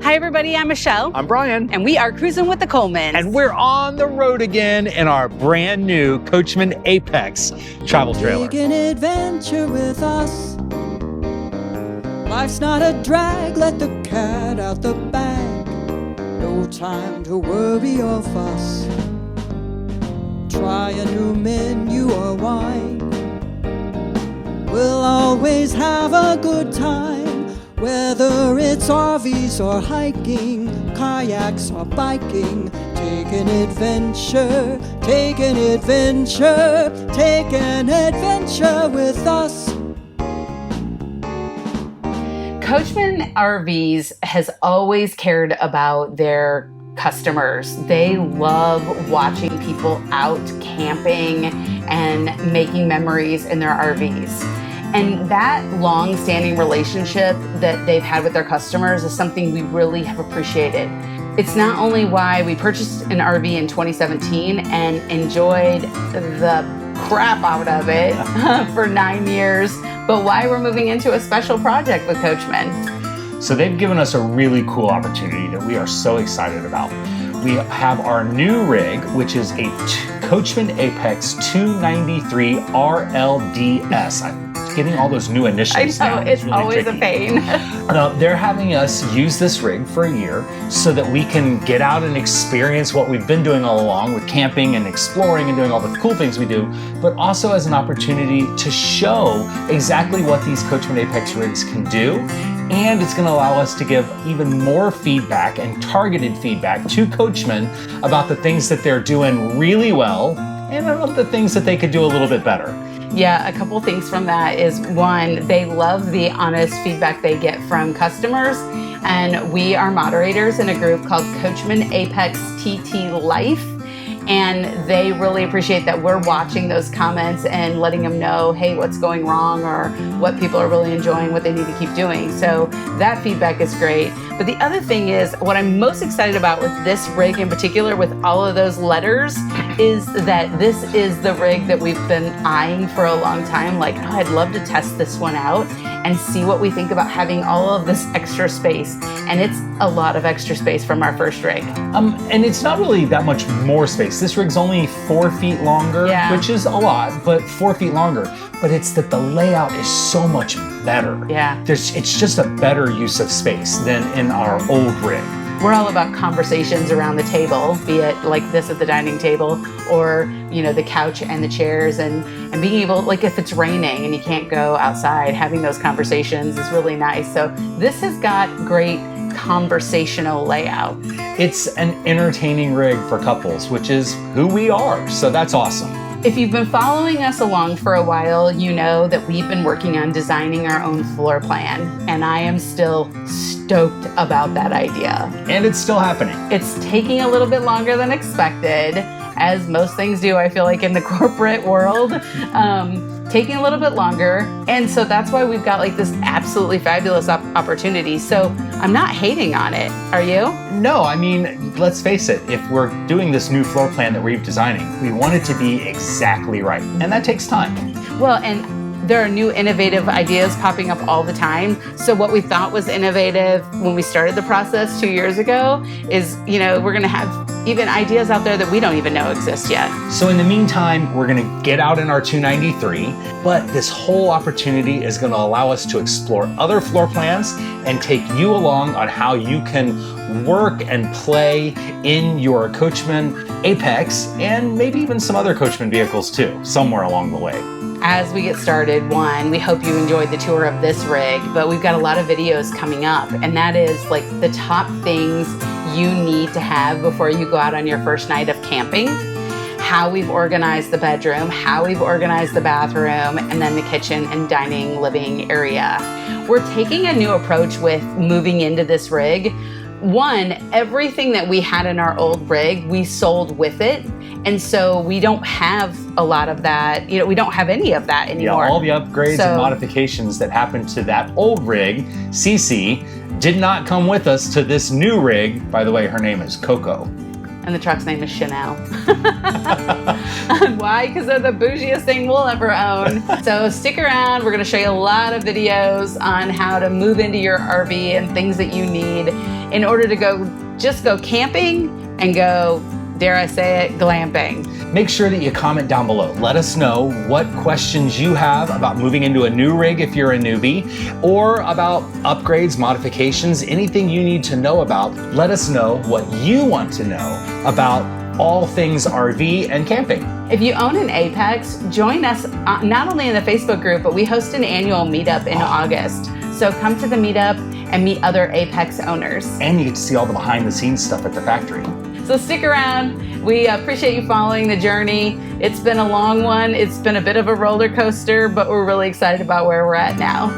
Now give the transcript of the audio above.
Hi everybody, I'm Michelle. I'm Brian. And we are cruising with the Colemans. And we're on the road again in our brand new Coachmen Apex travel trailer. Take an adventure with us. Life's not a drag, let the cat out the bag. No time to worry or fuss. Try a new menu or wine. We'll always have a good time. Whether it's RVs or hiking, kayaks or biking, take an adventure, take an adventure, take an adventure with us. Coachmen RVs has always cared about their customers. They love watching people out camping and making memories in their RVs. And that long-standing relationship that they've had with their customers is something we really have appreciated. It's not only why we purchased an RV in 2017 and enjoyed the crap out of it for 9 years, but why we're moving into a special project with Coachmen. So they've given us a really cool opportunity that we are so excited about. We have our new rig, which is a Coachmen Apex 293 RLDS. I'm getting all those new initials I know, down. it's really always tricky. a pain. They're having us use this rig for a year so that we can get out and experience what we've been doing all along with camping and exploring and doing all the cool things we do, but also as an opportunity to show exactly what these Coachmen Apex rigs can do. And it's going to allow us to give even more feedback and targeted feedback to Coachmen about the things that they're doing really well and about the things that they could do a little bit better. Yeah, a couple things from that is, one, they love the honest feedback they get from customers. And we are moderators in a group called Coachmen Apex TT Life. And they really appreciate that we're watching those comments and letting them know, hey, what's going wrong or what people are really enjoying, what they need to keep doing. So that feedback is great. But the other thing is, what I'm most excited about with this rig in particular, with all of those letters, is that this is the rig that we've been eyeing for a long time. Like, oh, I'd love to test this one out and see what we think about having all of this extra space. And it's a lot of extra space from our first rig. And it's not really that much more space. This rig's only 4 feet longer, which is a lot, but 4 feet longer. But it's that the layout is so much better. Yeah. It's just a better use of space than in our old rig. We're all about conversations around the table, be it like this at the dining table or, you know, the couch and the chairs, and being able, like if it's raining and you can't go outside, having those conversations is really nice. So this has got great conversational layout. It's an entertaining rig for couples, which is who we are. So that's awesome. If you've been following us along for a while, you know that we've been working on designing our own floor plan, and I am still stoked about that idea. And it's still happening. It's taking a little bit longer than expected, as most things do, I feel like, in the corporate world. Taking a little bit longer, and so that's why we've got like this absolutely fabulous opportunity. So I'm not hating on it. Are you? No, I mean, let's face it, if we're doing this new floor plan that we're designing, we want it to be exactly right, and that takes time. Well, and there are new innovative ideas popping up all the time. So what we thought was innovative when we started the process 2 years ago is, you know, we're gonna have even ideas out there that we don't even know exist yet. So in the meantime, we're gonna get out in our 293, but this whole opportunity is gonna allow us to explore other floor plans and take you along on how you can work and play in your Coachmen Apex and maybe even some other Coachmen vehicles too, somewhere along the way. As we get started, one, we hope you enjoyed the tour of this rig, but we've got a lot of videos coming up, and that is like the top things you need to have before you go out on your first night of camping, how we've organized the bedroom, how we've organized the bathroom, and then the kitchen and dining living area. We're taking a new approach with moving into this rig. One, everything that we had in our old rig, we sold with it. And so we don't have a lot of that, you know, we don't have any of that anymore. Yeah, all the upgrades and modifications that happened to that old rig, CC, did not come with us to this new rig. By the way, her name is CoCo. And the truck's name is Chanel. Why? Because they're the bougiest thing we'll ever own. So stick around. We're going to show you a lot of videos on how to move into your RV and things that you need in order to just go camping and go, dare I say it, glamping. Make sure that you comment down below. Let us know what questions you have about moving into a new rig if you're a newbie, or about upgrades, modifications, anything you need to know about. Let us know what you want to know about all things RV and camping. If you own an Apex, join us not only in the Facebook group, but we host an annual meetup in August. So come to the meetup and meet other Apex owners. And you get to see all the behind the scenes stuff at the factory. So stick around. We appreciate you following the journey. It's been a long one. It's been a bit of a roller coaster, but we're really excited about where we're at now.